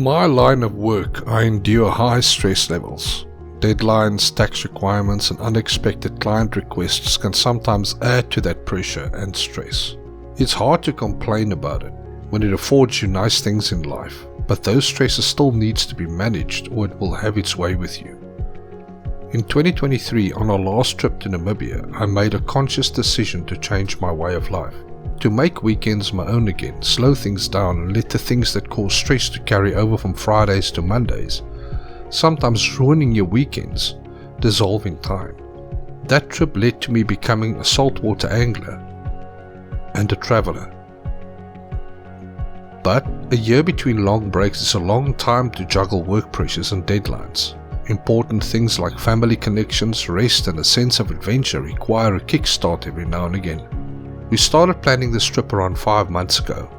In my line of work, I endure high stress levels. Deadlines, tax requirements, and unexpected client requests can sometimes add to that pressure and stress. It's hard to complain about it when it affords you nice things in life, but those stresses still needs to be managed or it will have its way with you. In 2023, on our last trip to Namibia, I made a conscious decision to change my way of life. To make weekends my own again, slow things down and let the things that cause stress to carry over from Fridays to Mondays, sometimes ruining your weekends, dissolve in time. That trip led to me becoming a saltwater angler and a traveler. But a year between long breaks is a long time to juggle work pressures and deadlines. Important things like family connections, rest and a sense of adventure require a kickstart every now and again. We started planning this trip around 5 months ago.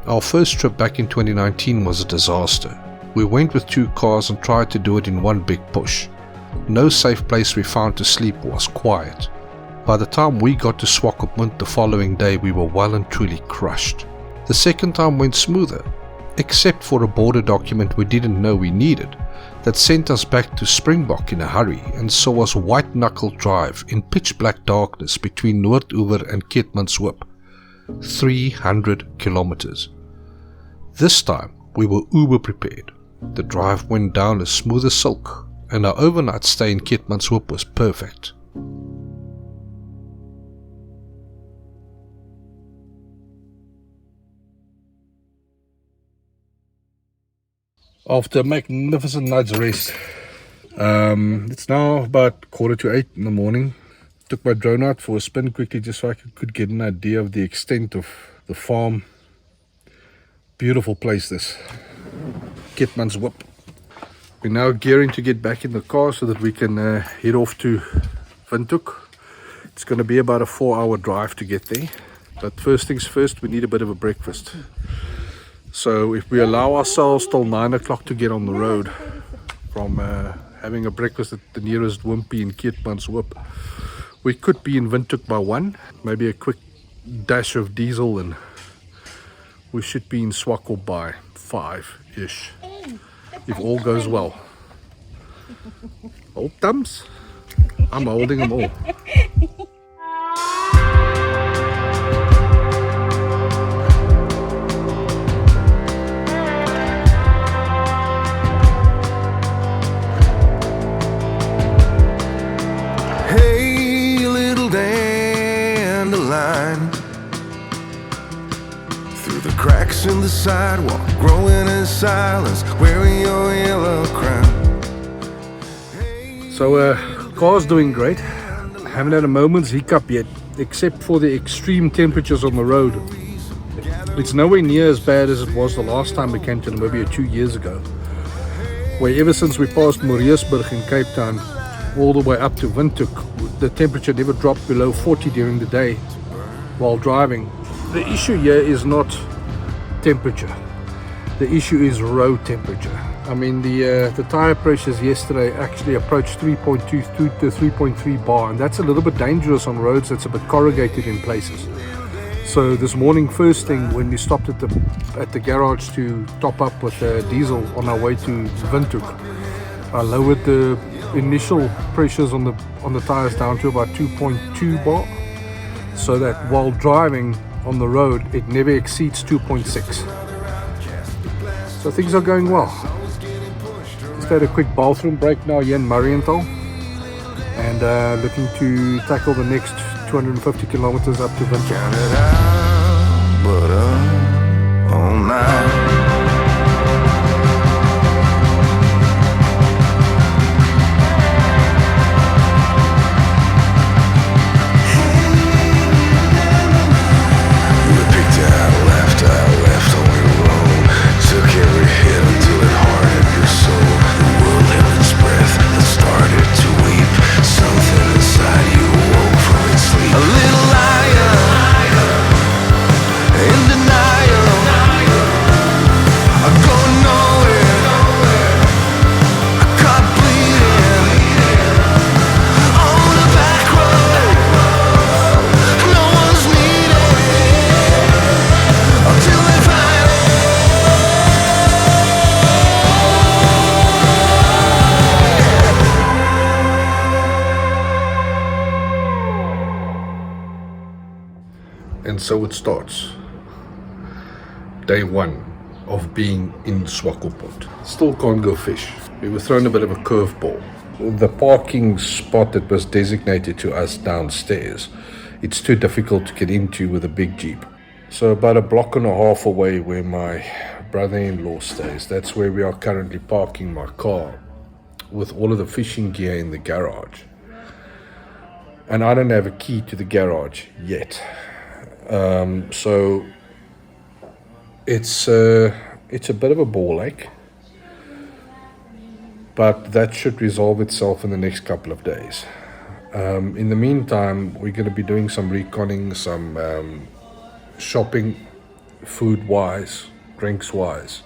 Our first trip back in 2019 was a disaster. We went with 2 cars and tried to do it in one big push. No safe place we found to sleep was quiet. By the time we got to Swakopmund the following day, we were well and truly crushed. The second time went smoother, except for a border document we didn't know we needed that sent us back to Springbok in a hurry and saw us white-knuckle drive in pitch-black darkness between Noordoever and Keetmanshoop, 300 kilometers. This time we were uber prepared. The drive went down as smooth as silk, and our overnight stay in Keetmanshoop was perfect. After a magnificent night's rest, it's now about 7:45 in the morning. Took my drone out for a spin quickly just so I could get an idea of the extent of the farm. Beautiful place this, Keetmanshoop. We're now gearing to get back in the car so that we can head off to Windhoek. It's going to be about a 4-hour drive to get there. But first things first, we need a bit of a breakfast. So if we allow ourselves till 9 o'clock to get on the road from having a breakfast at the nearest wimpy in Keetmanshoop, we could be in Windhoek by 1, maybe a quick dash of diesel, and we should be in Swakopmund by 5-ish, if all goes well. Hold thumbs. I'm holding them all. Cracks in the sidewalk, growing in silence, wearing your yellow crown. So car's doing great. Haven't had a moment's hiccup yet, except for the extreme temperatures on the road. It's nowhere near as bad as it was the last time we came to Namibia 2 years ago, where ever since we passed Maritzburg in Cape Town all the way up to Windhoek, the temperature never dropped below 40 during the day while driving. The issue here is not temperature. The issue is road temperature. I mean, the tire pressures yesterday actually approached 3.2 to 3.3 bar, and that's a little bit dangerous on roads that's a bit corrugated in places. So this morning, first thing when we stopped at the garage to top up with diesel on our way to Windhoek, I lowered the initial pressures on the tires down to about 2.2 bar, so that while driving on the road it never exceeds 2.6. So things are going well. Just had a quick bathroom break now here in Marienthal, and looking to tackle the next 250 kilometers up to Windhoek. And so it starts. Day one of being in Swakopmund. Still can't go fish. We were thrown a bit of a curveball. The parking spot that was designated to us downstairs, it's too difficult to get into with a big Jeep. So about a block and a half away where my brother-in-law stays, that's where we are currently parking my car with all of the fishing gear in the garage. And I don't have a key to the garage yet. So it's a bit of a ball ache, but that should resolve itself in the next couple of days. In the meantime, we're going to be doing some reconning, some shopping, food-wise, drinks-wise,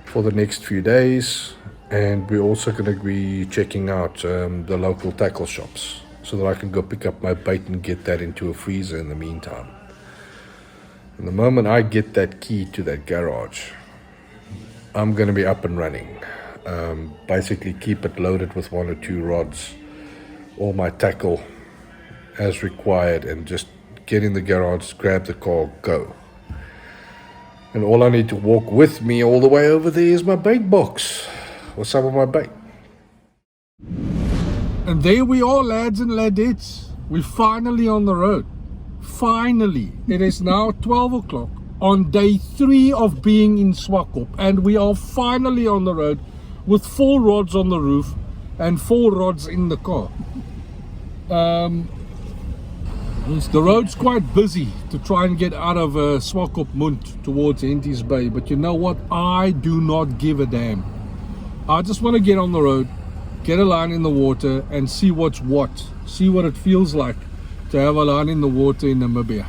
for the next few days. And we're also going to be checking out the local tackle shops so that I can go pick up my bait and get that into a freezer in the meantime. And the moment I get that key to that garage, I'm going to be up and running. Basically keep it loaded with 1 or 2 rods, all my tackle as required, and just get in the garage, grab the car, go. And all I need to walk with me all the way over there is my bait box, or some of my bait. And there we are, lads and ladettes. We're finally on the road. Finally. It is now 12 o'clock on day 3 of being in Swakop, and we are finally on the road with 4 rods on the roof and 4 rods in the car. The road's quite busy to try and get out of Swakopmund towards Henties Bay, but you know what? I do not give a damn. I just want to get on the road, get a line in the water, and see what's what. See what it feels like to have a line in the water in Namibia.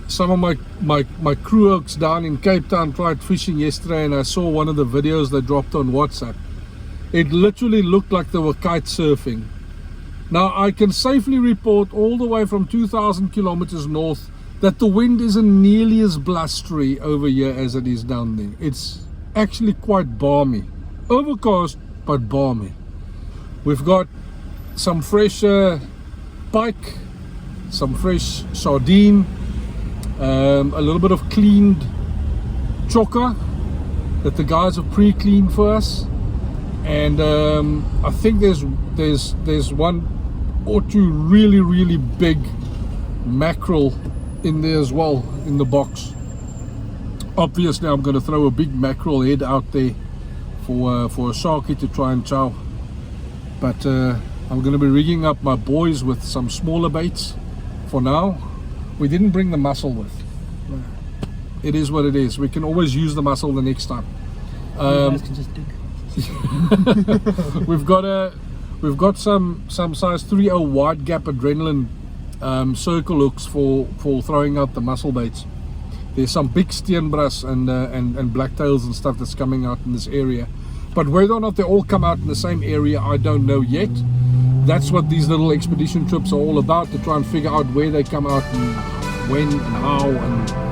Some of my crew oaks down in Cape Town tried fishing yesterday, and I saw one of the videos they dropped on WhatsApp. It literally looked like they were kite surfing. Now I can safely report all the way from 2,000 kilometers north that the wind isn't nearly as blustery over here as it is down there. It's actually quite balmy. Overcast, but balmy. We've got some fresh pike, some fresh sardine, a little bit of cleaned chocker that the guys have pre-cleaned for us, and I think there's 1 or 2 really big mackerel in there as well in the box. Obviously I'm going to throw a big mackerel head out there for a sharky to try and chow, but I'm going to be rigging up my boys with some smaller baits for now. We didn't bring the mussel with. It is what it is. We can always use the mussel the next time. You guys can just dig. We've got some size 3/0 wide gap adrenaline circle hooks for throwing out the mussel baits. There's some big steenbras and blacktails and stuff that's coming out in this area, but whether or not they all come out in the same area, I don't know yet. That's what these little expedition trips are all about, to try and figure out where they come out and when and how and what.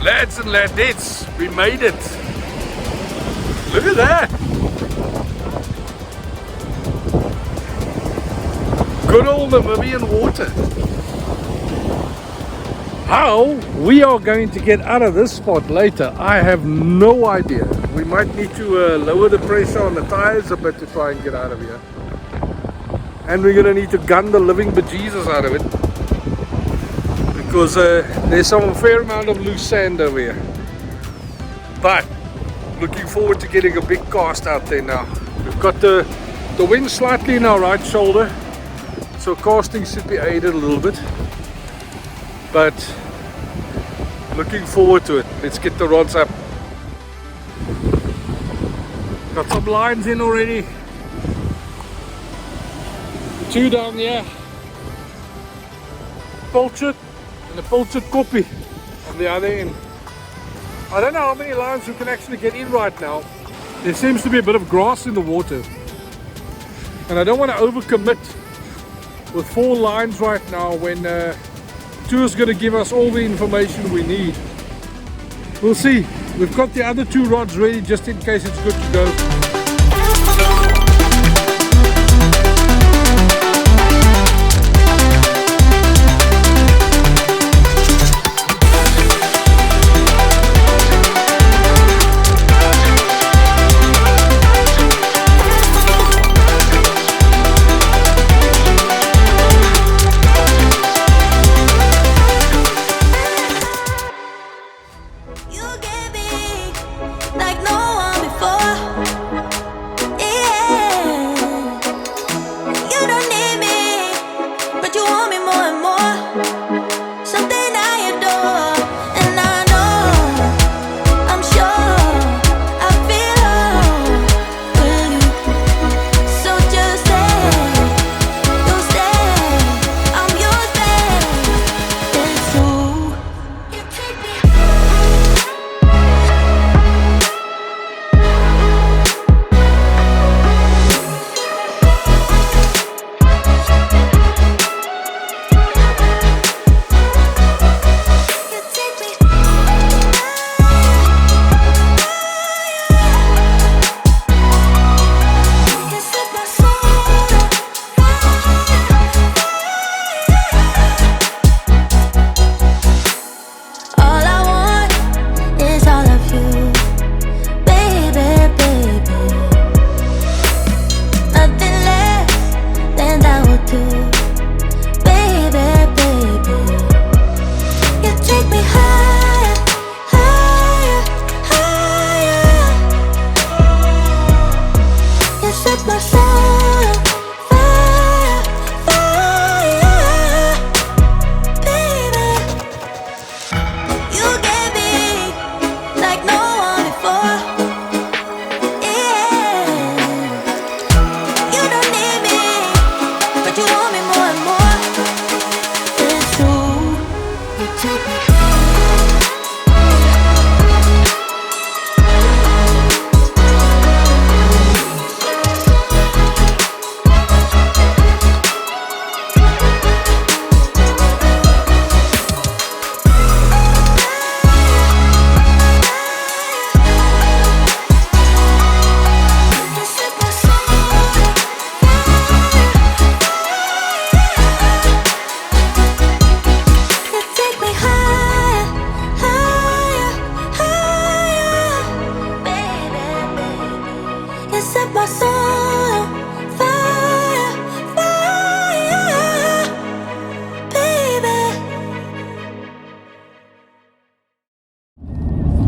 Lads and ladettes, we made it. Look at that. Good old Namibian water. How we are going to get out of this spot later, I have no idea. we might need to lower the pressure on the tires a bit to try and get out of here. And we're going to need to gun the living bejesus out of it, because there's some fair amount of loose sand over here. But looking forward to getting a big cast out there now. We've got the wind slightly in our right shoulder, so casting should be aided a little bit. But looking forward to it. Let's get the rods up. Got some lines in already. 2 down here. Pilchard and a pilchard koppie on the other end. I don't know how many lines we can actually get in right now. There seems to be a bit of grass in the water, and I don't want to overcommit with 4 lines right now when 2 is going to give us all the information we need. We'll see. We've got the other 2 rods ready just in case it's good to go.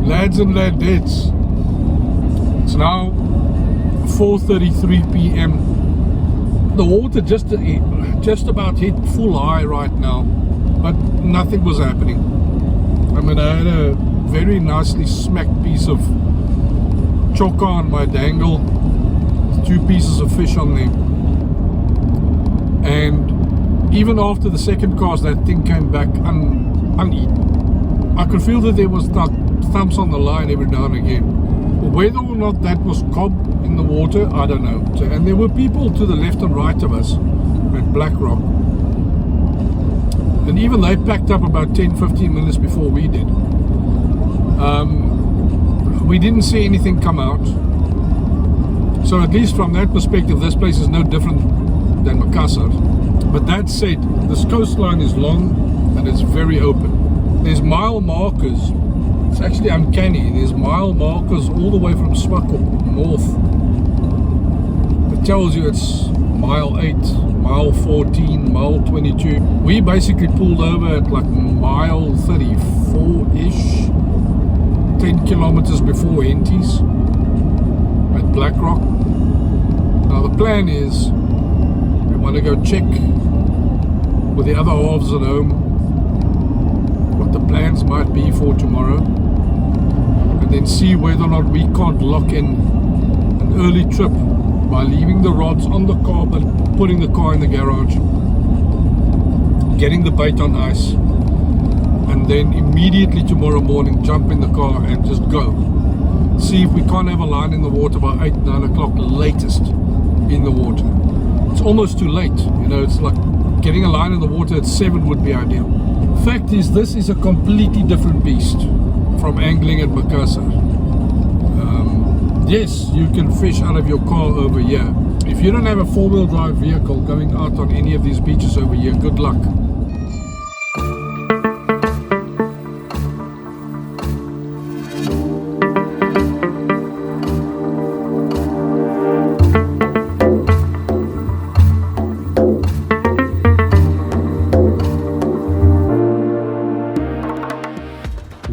Lads and ladettes, it's now 4:33 p.m. The water just about hit full high right now, but nothing was happening. I mean, I had a very nicely smacked piece of choka on my dangle, 2 pieces of fish on there, and even after the second cast, that thing came back uneaten. I could feel that there was that thumps on the line every now and again. Whether or not that was cob in the water, I don't know. And there were people to the left and right of us at Black Rock, and even they packed up about 10-15 minutes before we did. We didn't see anything come out, so at least from that perspective this place is no different than Makassar. But that said, this coastline is long and it's very open. There's mile markers It's actually uncanny. There's mile markers all the way from Swakopmund north. It tells you it's mile 8, mile 14, mile 22. We basically pulled over at like mile 34-ish, 10 kilometers before Henties at Blackrock. Now the plan is we want to go check with the other halves at home what the plans might be for tomorrow, and then see whether or not we can't lock in an early trip by leaving the rods on the car but putting the car in the garage, getting the bait on ice, and then immediately tomorrow morning jump in the car and just go. See if we can't have a line in the water by 8, 9 o'clock latest in the water. It's almost too late, you know, it's like getting a line in the water at 7 would be ideal. Fact is, this is a completely different beast from angling at Makassar. Yes, you can fish out of your car over here. If you don't have a 4-wheel drive vehicle going out on any of these beaches over here, good luck.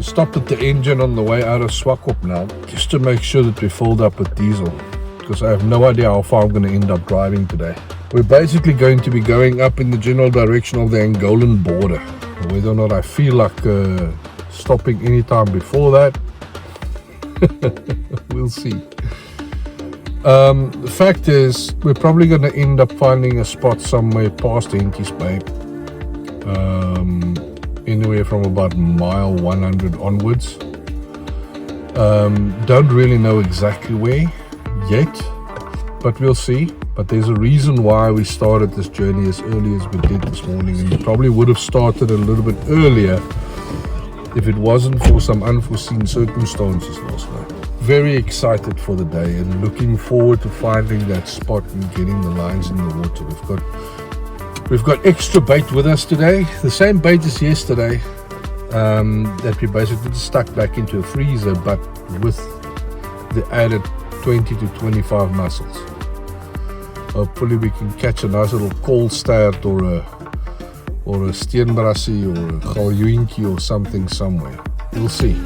Stopped at the engine on the way out of Swakop now, just to make sure that we filled up with diesel, because I have no idea how far I'm going to end up driving today. We're basically going to be going up in the general direction of the Angolan border. Whether or not I feel like stopping anytime before that, we'll see. The fact is, we're probably going to end up finding a spot somewhere past Henties Bay. Anywhere from about mile 100 onwards. Don't really know exactly where yet, but we'll see. But there's a reason why we started this journey as early as we did this morning, and we probably would have started a little bit earlier if it wasn't for some unforeseen circumstances last night. Very excited for the day and looking forward to finding that spot and getting the lines in the water. We've got extra bait with us today, the same bait as yesterday, that we basically stuck back into a freezer, but with the added 20 to 25 mussels. Hopefully we can catch a nice little koolstaart or a steenbrassie or a galjoentjie or something somewhere. We'll see.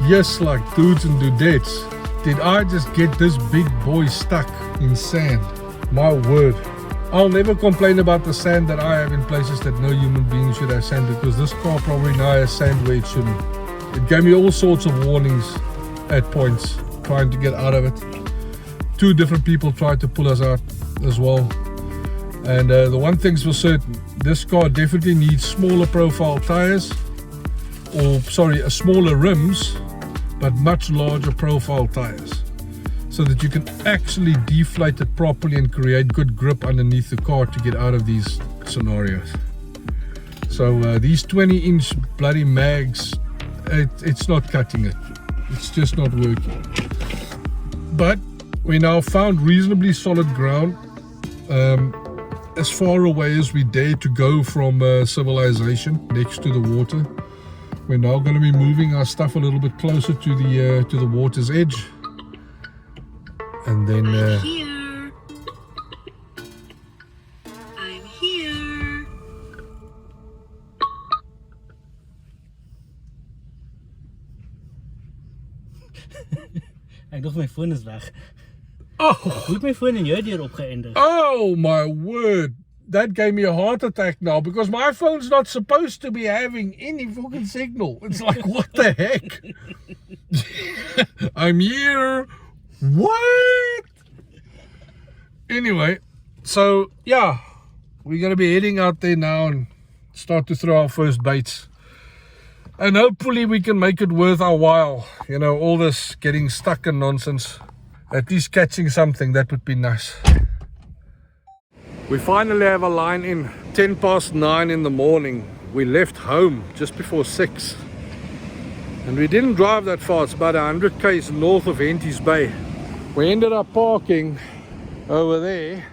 Yes, like dudes and dudettes, did I just get this big boy stuck in sand? My word. I'll never complain about the sand that I have in places that no human being should have sand, because this car probably now has sand where it shouldn't. It gave me all sorts of warnings at points trying to get out of it. 2 different people tried to pull us out as well. And the one thing's for certain, this car definitely needs smaller profile tires, or smaller rims, but much larger profile tires, so that you can actually deflate it properly and create good grip underneath the car to get out of these scenarios. So these 20-inch bloody mags, it's not cutting it. It's just not working. But we now found reasonably solid ground, as far away as we dare to go from civilization, next to the water. We're now going to be moving our stuff a little bit closer to the water's edge, and then I'm here. Ik dacht mijn phone is weg. oh Hoe heb mijn phone in jou deur opgeëindigd? oh my word, that gave me a heart attack now because my phone's not supposed to be having any fucking signal. It's like, what the heck? I'm here. What? Anyway, so yeah, we're going to be heading out there now and start to throw our first baits. And hopefully we can make it worth our while. You know, all this getting stuck and nonsense. At least catching something, that would be nice. We finally have a line in. 9:10 in the morning. We left home just before 6. And we didn't drive that far. It's about 100 k's north of Walvis Bay. We ended up parking over there.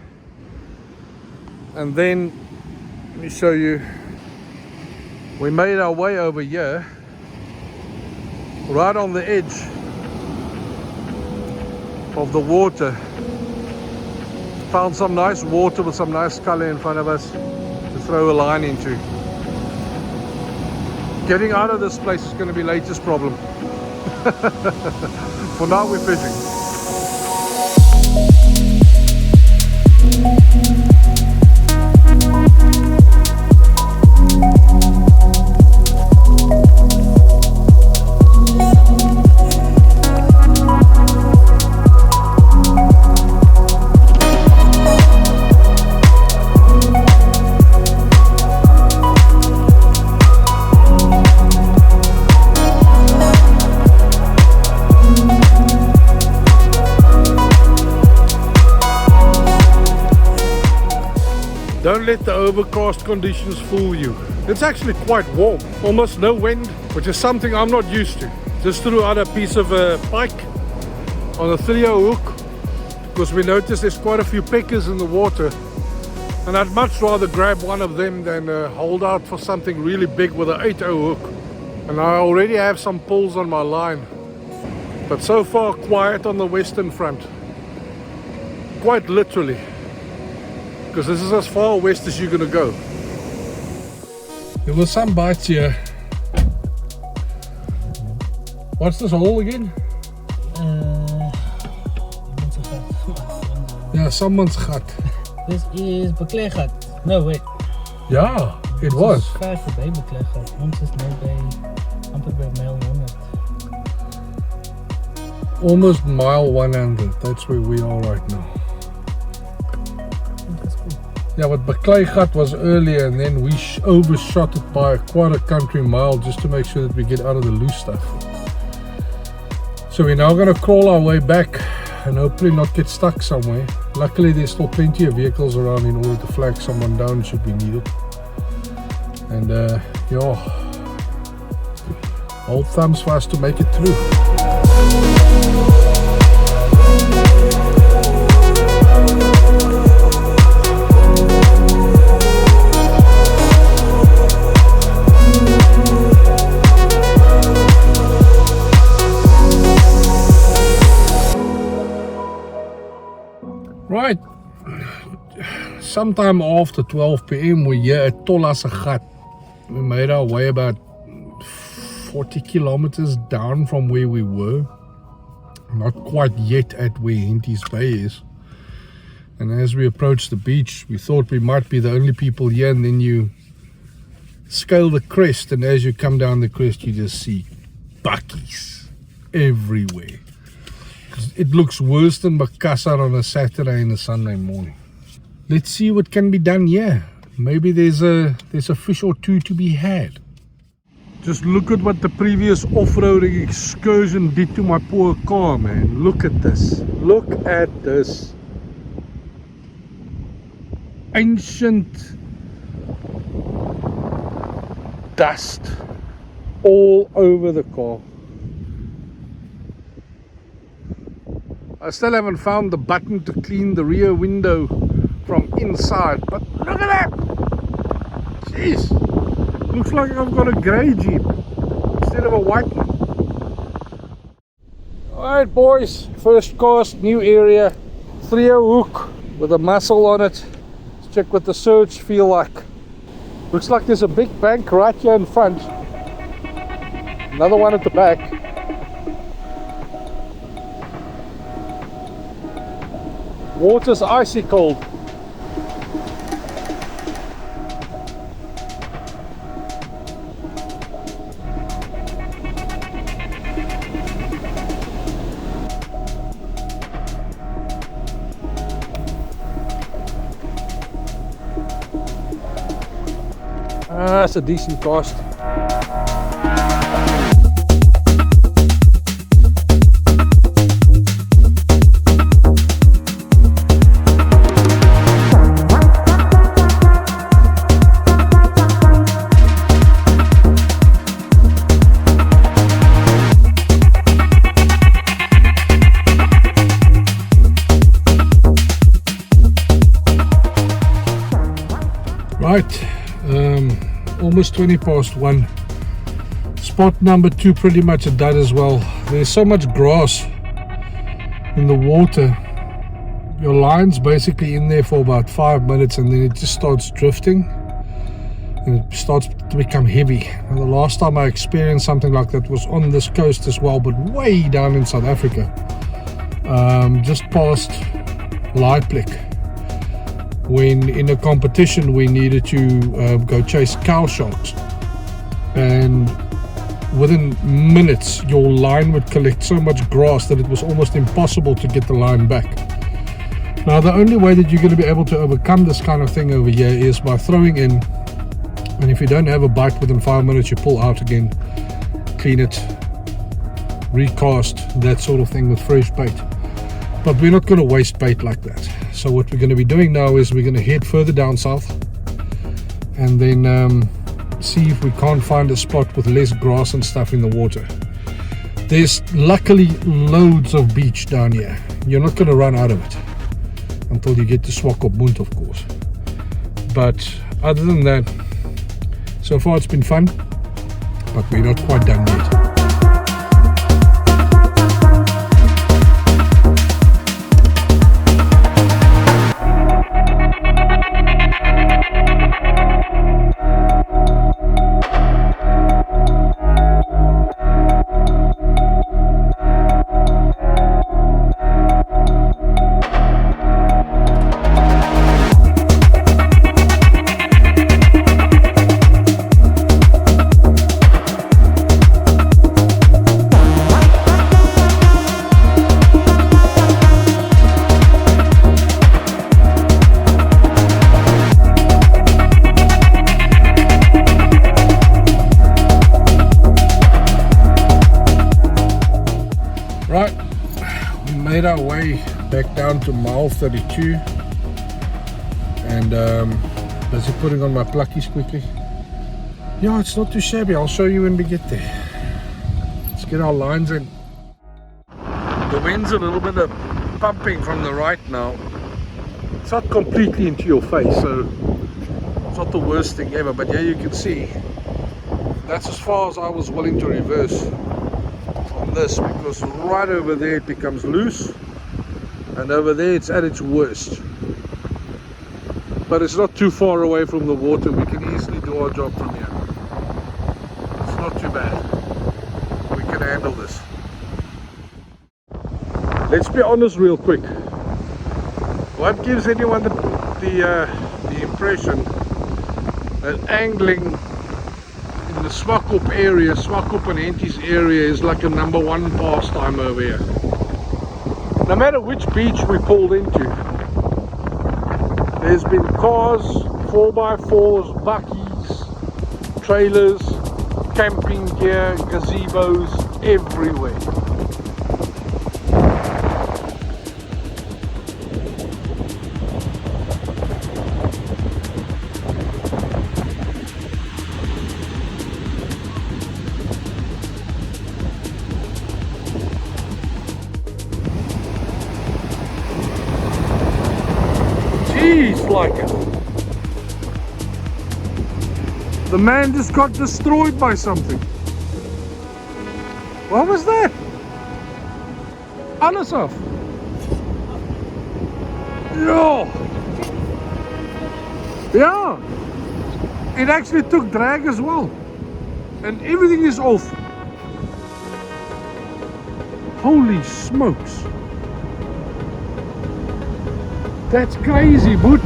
And then, let me show you. We made our way over here. Right on the edge of the water. Found some nice water with some nice color in front of us to throw a line into. Getting out of this place is going to be latest problem. For now we're fishing. Don't let the overcast conditions fool you. It's actually quite warm, almost no wind, which is something I'm not used to. Just threw out a piece of pike on a 3-0 hook because we noticed there's quite a few peckers in the water, and I'd much rather grab one of them than hold out for something really big with an 8-0 hook. And I already have some pulls on my line, but so far quiet on the western front, quite literally. Because this is as far west as you're going to go. There were some bites here. What's this hole again? Yeah, someone's hut. This is Bekleegat. No, wait. Yeah, it was. Ver voorbij Bekleegat. Ons is nou bij, amper bij mile 100. Almost mile 100. That's where we are right now. Yeah, but Bekleegat was earlier, and then we overshot it by quite a country mile just to make sure that we get out of the loose stuff. So we're now going to crawl our way back and hopefully not get stuck somewhere. Luckily there's still plenty of vehicles around in order to flag someone down should we need it. And yeah, old thumbs for us to make it through. Right, sometime after 12 p.m. we're here at Tolasagat. We made our way about 40 kilometers down from where we were. Not quite yet at where Walvis Bay is. And as we approached the beach, we thought we might be the only people here, and then you scale the crest, and as you come down the crest you just see buckies everywhere. It looks worse than Makassar on a Saturday and a Sunday morning. Let's see what can be done here. Maybe there's a fish or two to be had. Just look at what the previous off-roading excursion did to my poor car, man. Look at this. Look at this. Ancient dust all over the car. I still haven't found the button to clean the rear window from inside, but look at that! Jeez! Looks like I've got a grey Jeep instead of a white one. Alright boys, first cast, new area, 3-0 hook with a mussel on it. Let's check what the surge feel like. Looks like there's a big bank right here in front. Another one at the back. Water's icy cold. That's a decent cast. Right, almost 20 past 1. Spot number 2 pretty much a dud as well. There's so much grass in the water. Your line's basically in there for about 5 minutes and then it just starts drifting and it starts to become heavy. And the last time I experienced something like that was on this coast as well, but way down in South Africa, just past Laiplek, when in a competition we needed to go chase cow sharks, and within minutes your line would collect so much grass that it was almost impossible to get the line back. Now the only way that you're going to be able to overcome this kind of thing over here is by throwing in, and if you don't have a bite within 5 minutes you pull out again, clean it, recast, that sort of thing with fresh bait. But we're not going to waste bait like that. So what we're going to be doing now is we're going to head further down south and then see if we can't find a spot with less grass and stuff in the water. There's luckily loads of beach down here. You're not going to run out of it until you get to Swakopmund, of course. But other than that, so far it's been fun, but we're not quite done yet. Made our way back down to mile 32 and busy putting on my pluckies quickly. Yeah, it's not too shabby. I'll show you when we get there. Let's get our lines in. The wind's a little bit of pumping from the right now. It's not completely into your face, so it's not the worst thing ever, but yeah, you can see that's as far as I was willing to reverse on this, because right over there it becomes loose and over there it's at its worst. But it's not too far away from the water. We can easily do our job from here. It's not too bad. We can handle this. Let's be honest real quick. What gives anyone the impression that angling in the Swakop area, Swakop and Henties area, is like a #1 pastime over here? No matter which beach we pulled into, there's been cars, 4x4s, buckies, trailers, camping gear, gazebos everywhere. Like it. The man just got destroyed by something. What was that? Alles off. Yeah. Yeah. It actually took drag as well. And everything is off. Holy smokes. That's crazy, bud.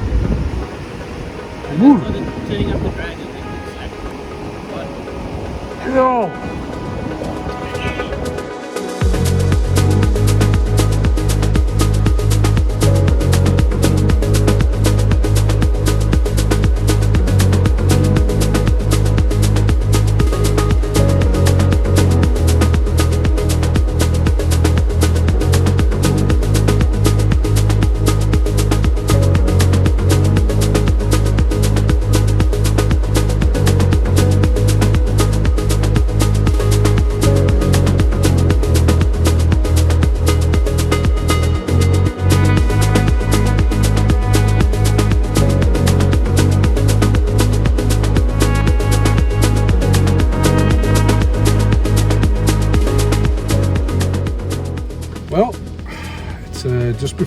Move. Turning up the drag, I think it's Yeah.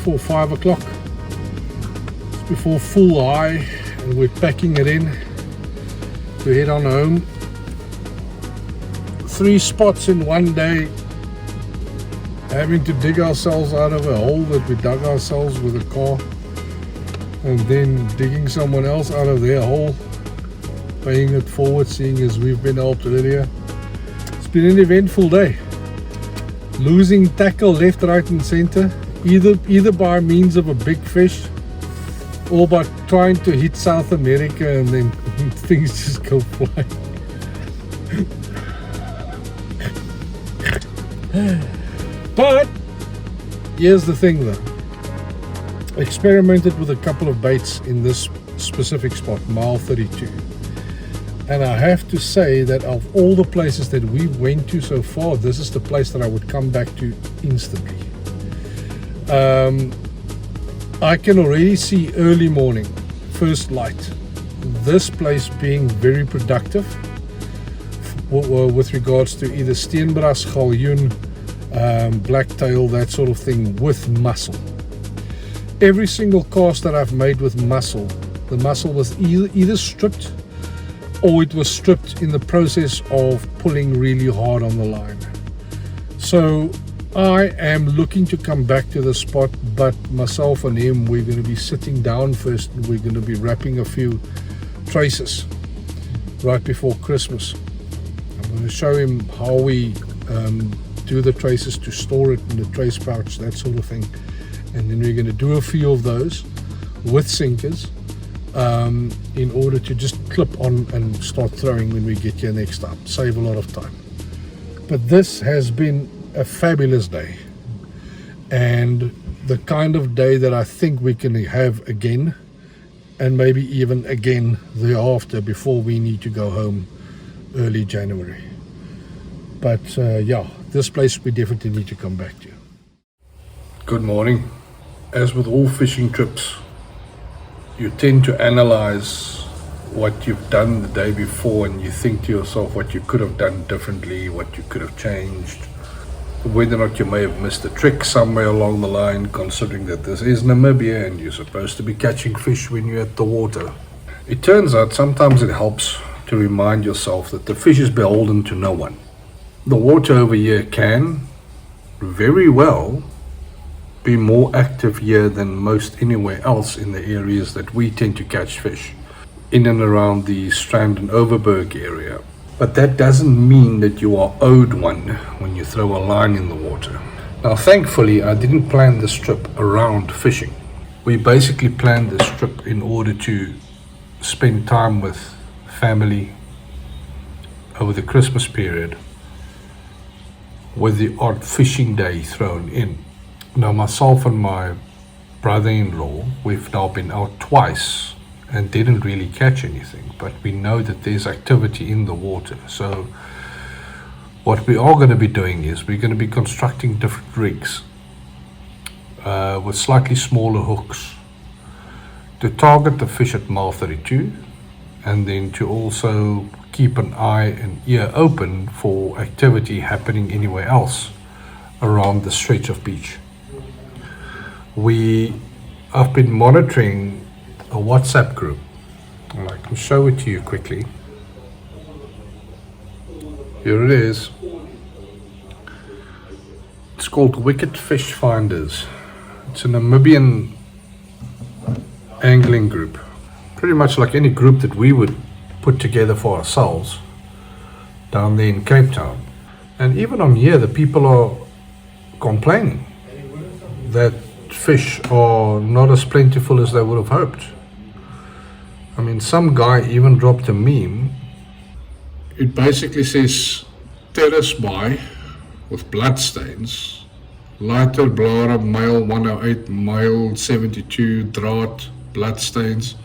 before 5 o'clock. It's before full high, and we're packing it in to head on home. 3 spots in one day, having to dig ourselves out of a hole that we dug ourselves with a car, and then digging someone else out of their hole, paying it forward, seeing as we've been helped earlier. It's been an eventful day. Losing tackle left, right and center, either by means of a big fish or by trying to hit South America, and then things just go flying. But here's the thing though. Experimented with a couple of baits in this specific spot, mile 32. And I have to say that of all the places that we went to so far, this is the place that I would come back to instantly. I can already see early morning, first light, this place being very productive with regards to either steenbras, galjoen, blacktail, that sort of thing, with mussel. Every single cast that I've made with mussel, the mussel was either stripped or it was stripped in the process of pulling really hard on the line. So I am looking to come back to the spot, but myself and him, we're going to be sitting down first, and we're going to be wrapping a few traces right before Christmas. I'm going to show him how we do the traces, to store it in the trace pouch, that sort of thing. And then we're going to do a few of those with sinkers in order to just clip on and start throwing when we get here next time. Save a lot of time. But this has been a fabulous day, and the kind of day that I think we can have again, and maybe even again thereafter, before we need to go home early January. But yeah, this place we definitely need to come back to. Good morning. As with all fishing trips, you tend to analyze what you've done the day before, and you think to yourself what you could have done differently, what you could have changed, whether or not you may have missed a trick somewhere along the line, considering that this is Namibia and you're supposed to be catching fish when you're at the water. It turns out sometimes it helps to remind yourself that the fish is beholden to no one. The water over here can very well be more active here than most anywhere else in the areas that we tend to catch fish, in and around the Strand and Overberg area. But that doesn't mean that you are owed one when you throw a line in the water. Now thankfully I didn't plan this trip around fishing. We basically planned this trip in order to spend time with family over the Christmas period, with the odd fishing day thrown in. Now myself and my brother-in-law, we've now been out twice and didn't really catch anything, but we know that there's activity in the water. So what we are going to be doing is we're going to be constructing different rigs with slightly smaller hooks to target the fish at mile 32, and then to also keep an eye and ear open for activity happening anywhere else around the stretch of beach. I've been monitoring a WhatsApp group, and I can show it to you quickly. Here it is. It's called Wicked Fish Finders. It's a Namibian angling group, pretty much like any group that we would put together for ourselves down there in Cape Town. And even on here, the people are complaining that fish are not as plentiful as they would have hoped. I mean, some guy even dropped a meme. It basically says terrace by with bloodstains, lighter blare male 108, male 72 draad bloodstains,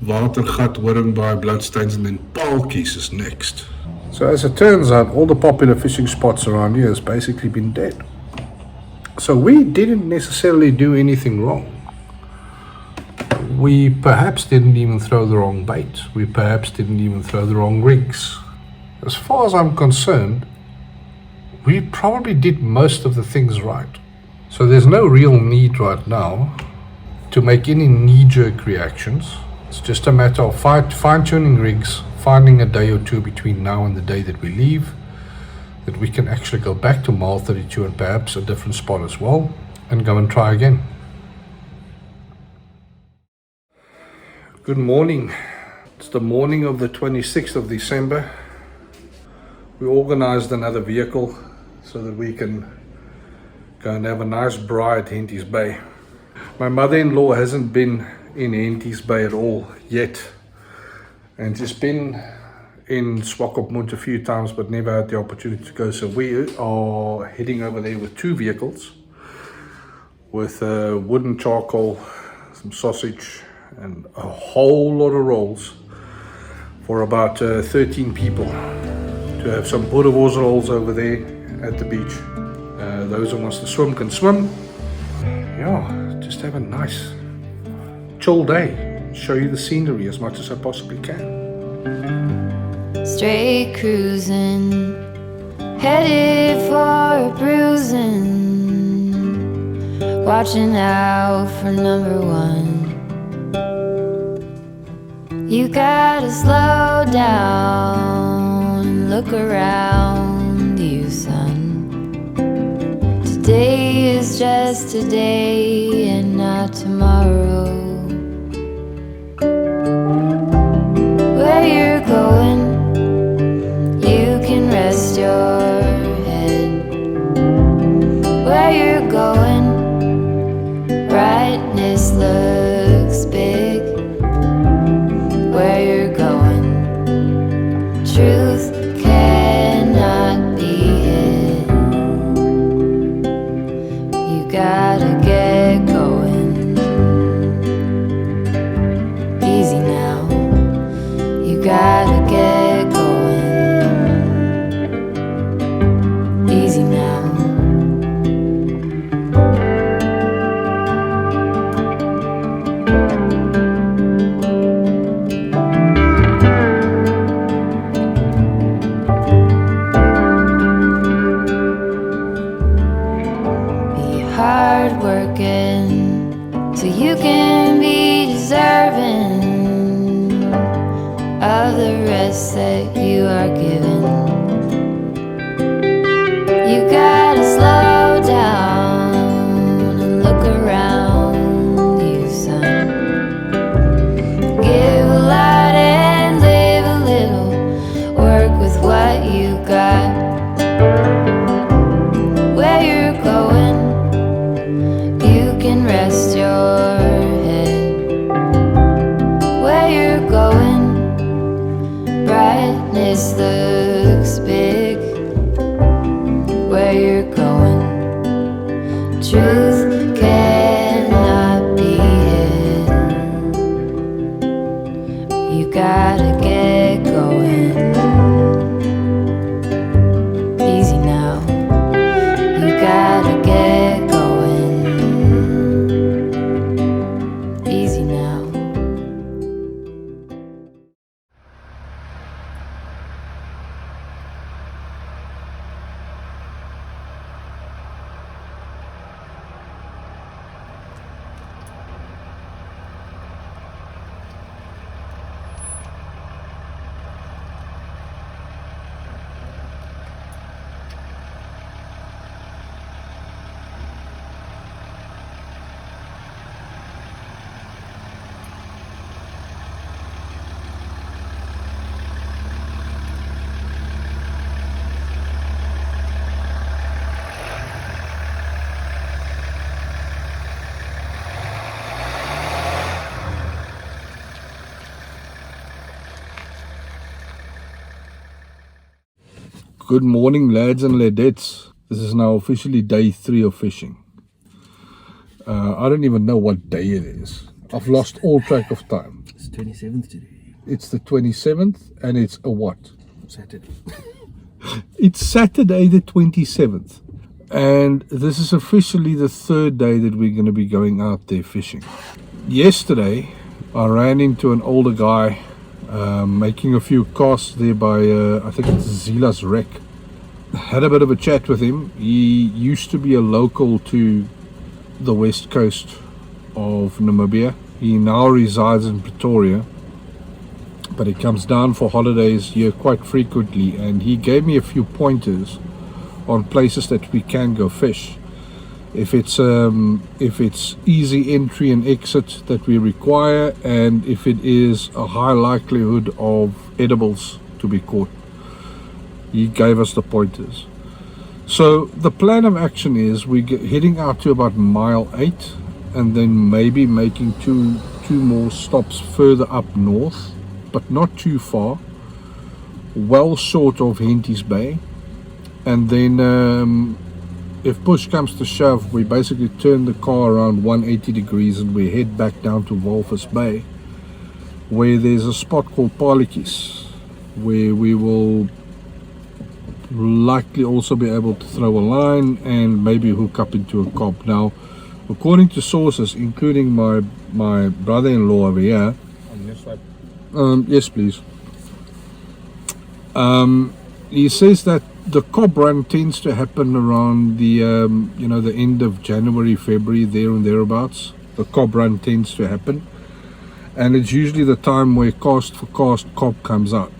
watergat horing by bloodstains, and then palkies is next. So as it turns out, all the popular fishing spots around here has basically been dead. So we didn't necessarily do anything wrong. We perhaps didn't even throw the wrong bait. We perhaps didn't even throw the wrong rigs. As far as I'm concerned, we probably did most of the things right. So there's no real need right now to make any knee-jerk reactions. It's just a matter of fine-tuning rigs, finding a day or two between now and the day that we leave, that we can actually go back to mile 32 and perhaps a different spot as well, and go and try again. Good morning. It's the morning of the 26th of December. We organized another vehicle so that we can go and have a nice braai at Henties Bay. My mother-in-law hasn't been in Henties Bay at all yet, and she's been in Swakopmund a few times but never had the opportunity to go. So we are heading over there with two vehicles, with wood and charcoal, some sausage and a whole lot of rolls for about 13 people to have some boerewors rolls over there at the beach. Those who wants to swim can swim. Yeah, just have a nice chill day, show you the scenery as much as I possibly can. Straight cruising, headed for a bruising, watching out for number one. You gotta slow down and look around you, son. Today is just today and not tomorrow. Where you're going, you can rest your head. Where you're going, brightness looks big. Where you're going, truth cannot be hid. You gotta get going. Easy now. You gotta get going. Easy now. Hard working so you can be deserving of the rest that you are given. You gotta slow down and look around you, son. Give a lot and live a little, work with what you got. Where you're going, you can rest your head. Where you're going, brightness looks big. Where you're going, truth cannot be hid. You gotta get going. Easy now. You gotta get going. Easy now. Good morning, lads and ladettes. This is now officially day 3 of fishing. I don't even know what day it is. I've lost all track of time. It's 27th today. It's the 27th and it's a what? Saturday. It's Saturday the 27th. And this is officially the 3rd day that we're going to be going out there fishing. Yesterday, I ran into an older guy making a few casts there by, I think it's Zila's wreck. Had a bit of a chat with him. He used to be a local to the west coast of Namibia. He now resides in Pretoria, but he comes down for holidays here quite frequently, and he gave me a few pointers on places that we can go fish. If it's easy entry and exit that we require, and if it is a high likelihood of edibles to be caught. He gave us the pointers. So the plan of action is heading out to about mile 8, and then maybe making two more stops further up north, but not too far, well short of Walvis Bay. And then if push comes to shove, we basically turn the car around 180 degrees and we head back down to Walvis Bay, where there's a spot called Palikis, where we will likely also be able to throw a line and maybe hook up into a cob. Now, according to sources, including my brother-in-law over here, yes please, he says that the cob run tends to happen around the the end of January, February, there and thereabouts. The cob run tends to happen, and it's usually the time where cast for cast cob comes out.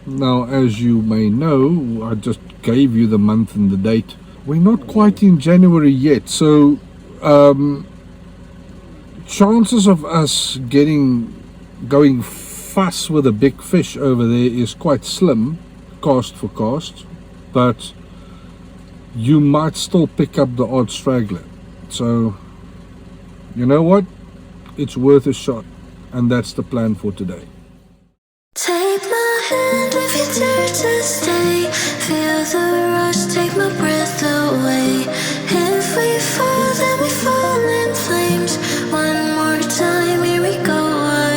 Now, as you may know, I just gave you the month and the date. We're not quite in January yet, so chances of us going fuss with a big fish over there is quite slim, cast for cast, but you might still pick up the odd straggler. So, you know what? It's worth a shot, and that's the plan for today. Take my hand if you dare to stay. Feel the rush, take my breath away. If we fall, then we fall in flames. One more time, here we go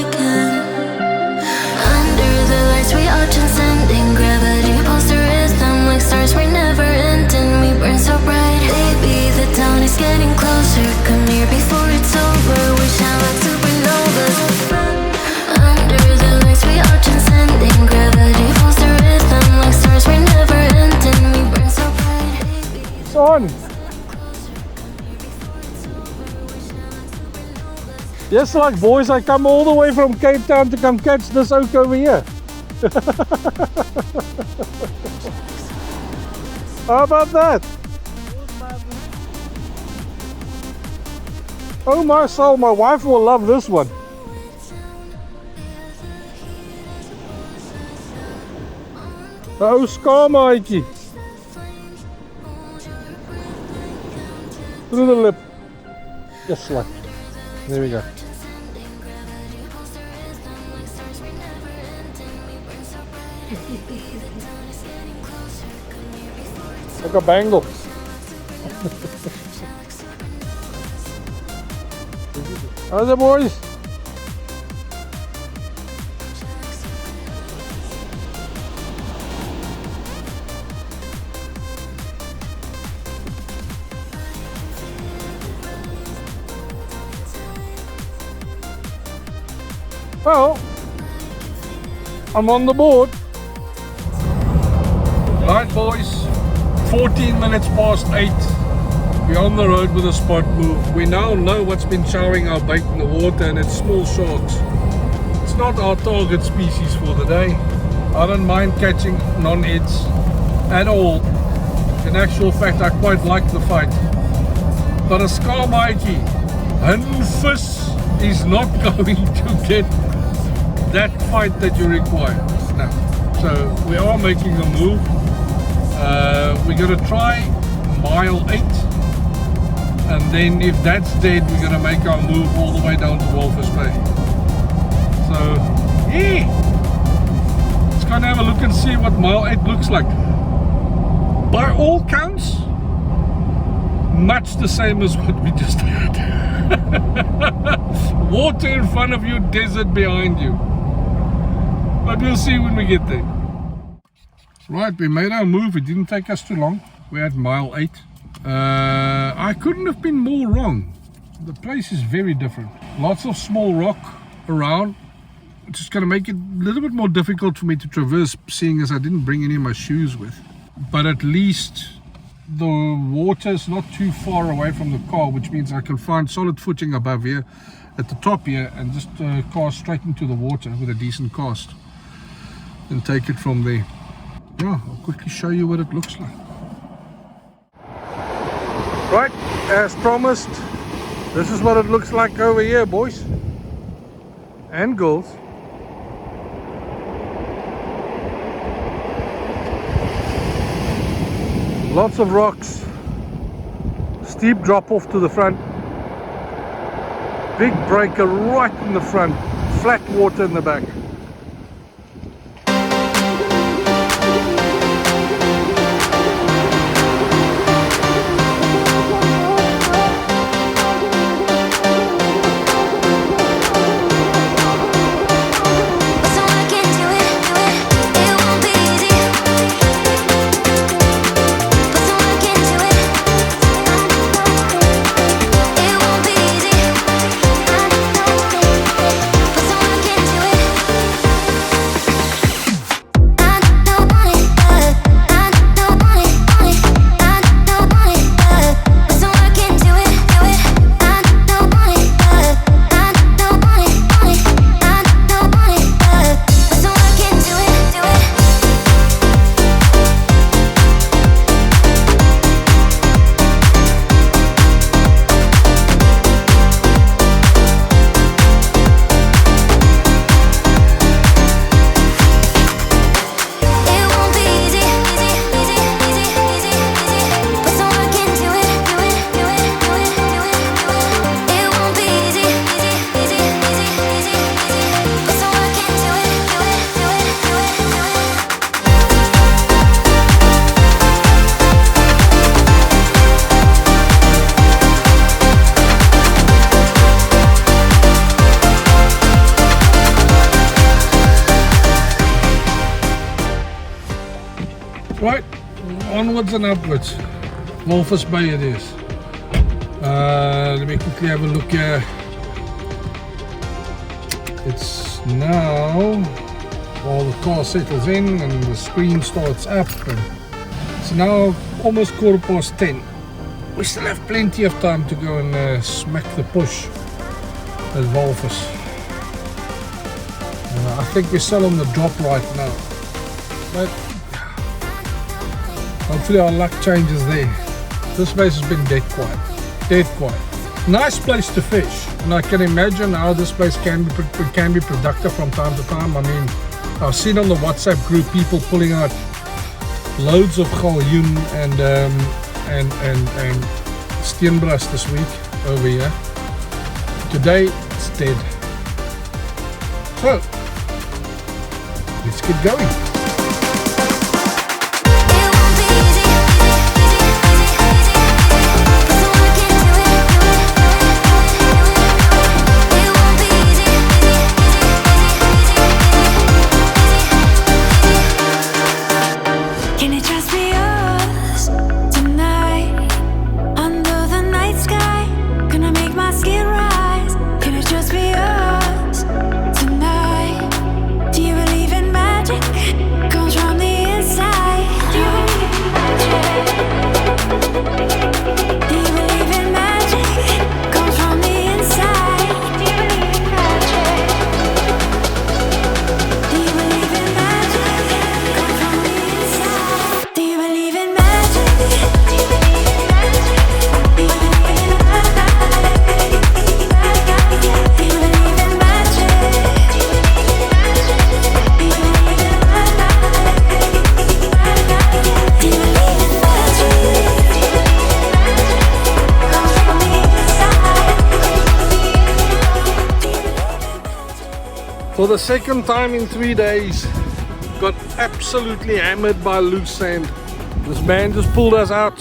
again. Under the lights, we are transcending gravity. Pulse the rhythm like stars, we're never ending. We burn so bright, baby, the town is getting closer. Come near before it's over, we shine like supernovas. Under the lights, we are transcending gravity. Pulse the rhythm like stars, we're never ending. We burn so bright, baby. Son! Yes, like boys, I come all the way from Cape Town to come catch this oak over here. How about that? Oh my soul, my wife will love this one. Oh, skaamaatjie. Through the lip. Just like. There we go. Like a bangle. How's it, boys? Well, I'm on the board. Right, boys, 14 minutes past 8. We're on the road with a spot move. We now know what's been showering our bait in the water, and it's small sharks. It's not our target species for the day. I don't mind catching non-heads at all. In actual fact, I quite like the fight. But a skaamaatjie, hunvis, is not going to get that fight that you require. No. So we are making a move. We're going to try mile 8, and then if that's dead, we're going to make our move all the way down to Walvis Bay. So yeah, let's go and have a look and see what mile 8 looks like. By all counts, much the same as what we just had. Water in front of you, desert behind you. But we'll see when we get there. Right, we made our move. It didn't take us too long. We're at mile 8. I couldn't have been more wrong. The place is very different. Lots of small rock around. It's just going to make it a little bit more difficult for me to traverse, seeing as I didn't bring any of my shoes with. But at least the water is not too far away from the car, which means I can find solid footing above here at the top here and just cast straight into the water with a decent cast and take it from there. Yeah, I'll quickly show you what it looks like. Right, as promised, this is what it looks like over here, boys and girls. Lots of rocks, steep drop off to the front, big breaker right in the front, flat water in the back. Right, onwards and upwards. Walvis Bay it is. Let me quickly have a look here. It's now, while the car settles in and the screen starts up, and it's now almost 10:15. We still have plenty of time to go and smack the push at Walvis. I think we're still on the drop right now, but hopefully our luck changes there. This place has been dead quiet. Dead quiet. Nice place to fish, and I can imagine how this place can be productive from time to time. I mean, I've seen on the WhatsApp group people pulling out loads of galjoen and steenbras this week over here. Today it's dead. So let's get going. For the second time in 3 days, got absolutely hammered by loose sand. This man just pulled us out.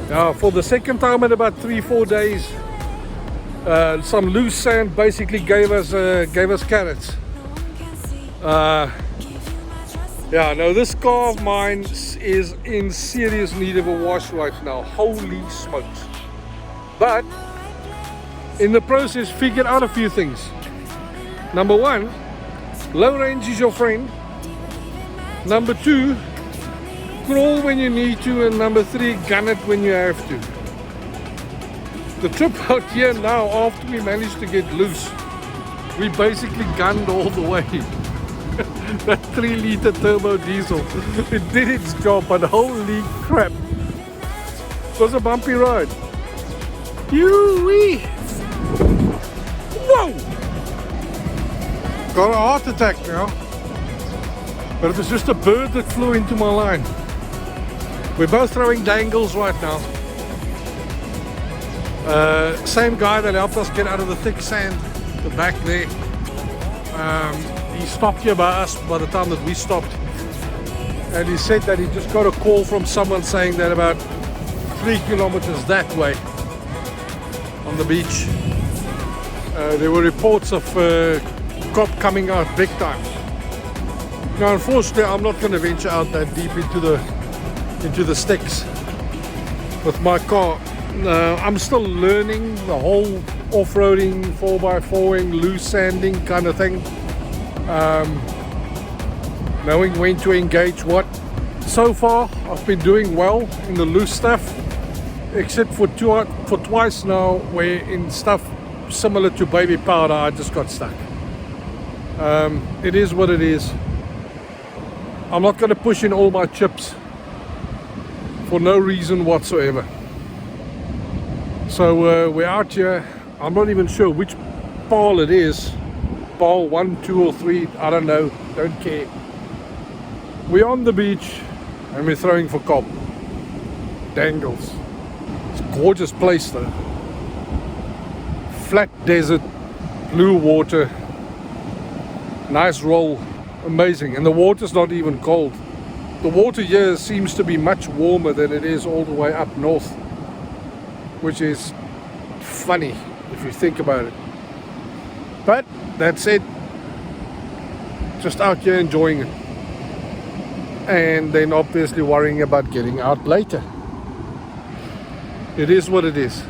Now, for the second time in about 3-4 days, some loose sand basically gave us carrots. Yeah, no, this car of mine is in serious need of a wash right now. Holy smokes! But in the process, figured out a few things. Number one, low range is your friend. Number two, crawl when you need to, and number 3, gun it when you have to. The trip out here now, after we managed to get loose, we basically gunned all the way. That 3-liter turbo diesel, it did its job, but holy crap, it was a bumpy ride. Yoo-wee! Whoa! Got a heart attack now. But it was just a bird that flew into my line. We're both throwing dangles right now. Same guy that helped us get out of the thick sand, the back there. He stopped here by us by the time that we stopped. And he said that he just got a call from someone saying that about 3 kilometers that way on the beach, there were reports of cop coming out big time. Now, unfortunately, I'm not going to venture out that deep into the sticks with my car. I'm still learning the whole off-roading, 4x4ing, loose sanding kind of thing. Knowing when to engage what. So far, I've been doing well in the loose stuff, except for twice now, where in stuff similar to baby powder, I just got stuck. It is what it is. I'm not going to push in all my chips for no reason whatsoever. So we're out here. I'm not even sure which pole it is. Pole 1, 2 or 3, I don't know, don't care. We're on the beach and we're throwing for cob. Dangles. It's a gorgeous place though. Flat desert, blue water, nice roll, amazing. And the water's not even cold. The water here seems to be much warmer than it is all the way up north, which is funny if you think about it. But that's it. Just out here enjoying it. And then obviously worrying about getting out later. It is what it is.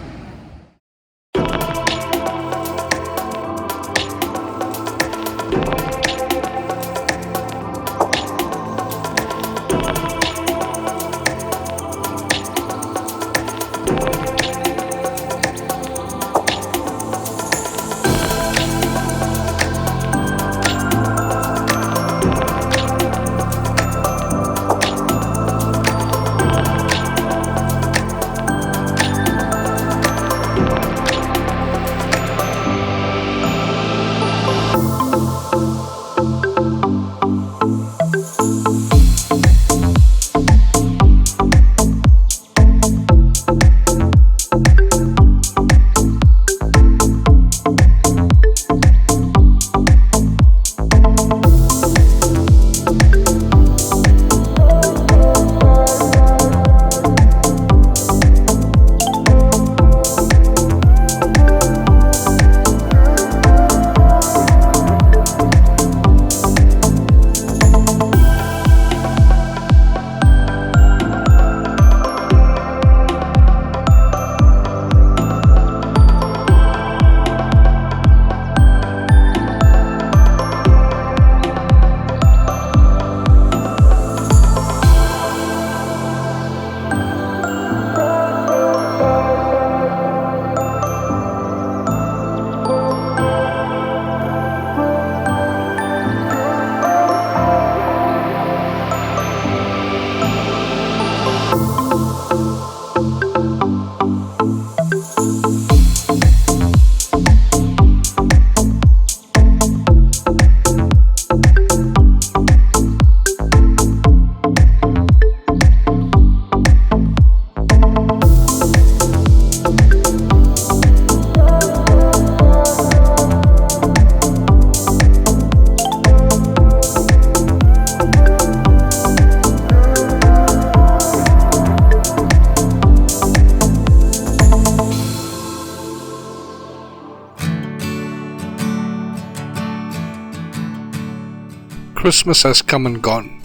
Christmas has come and gone,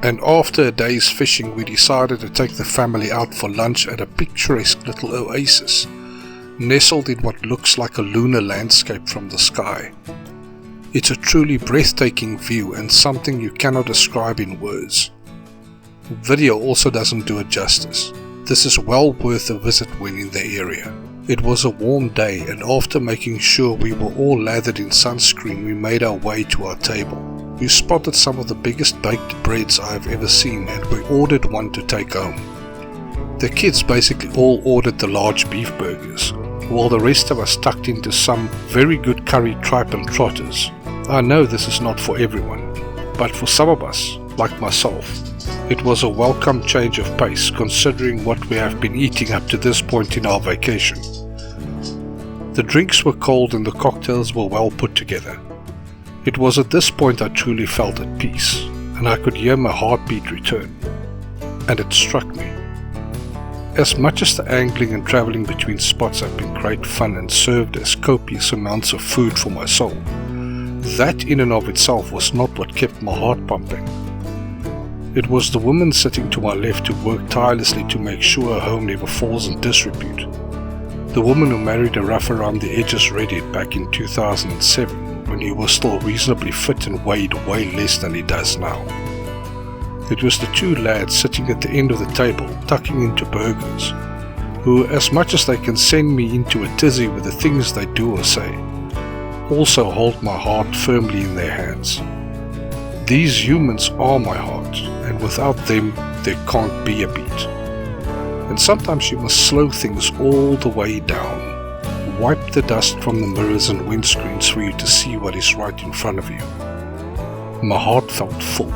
and after a day's fishing we decided to take the family out for lunch at a picturesque little oasis, nestled in what looks like a lunar landscape from the sky. It's a truly breathtaking view and something you cannot describe in words. Video also doesn't do it justice. This is well worth a visit when in the area. It was a warm day, and after making sure we were all lathered in sunscreen, we made our way to our table. We spotted some of the biggest baked breads I have ever seen, and we ordered one to take home. The kids basically all ordered the large beef burgers, while the rest of us tucked into some very good curry tripe and trotters. I know this is not for everyone, but for some of us, like myself, it was a welcome change of pace considering what we have been eating up to this point in our vacation. The drinks were cold and the cocktails were well put together. It was at this point I truly felt at peace, and I could hear my heartbeat return. And it struck me. As much as the angling and travelling between spots have been great fun and served as copious amounts of food for my soul, that in and of itself was not what kept my heart pumping. It was the woman sitting to my left who worked tirelessly to make sure her home never falls in disrepute. The woman who married a rough around the edges redhead back in 2007 when he was still reasonably fit and weighed way less than he does now. It was the two lads sitting at the end of the table tucking into burgers, who, as much as they can send me into a tizzy with the things they do or say, also hold my heart firmly in their hands. These humans are my heart, and without them there can't be a beat. And sometimes you must slow things all the way down, wipe the dust from the mirrors and windscreens for you to see what is right in front of you. My heart felt full.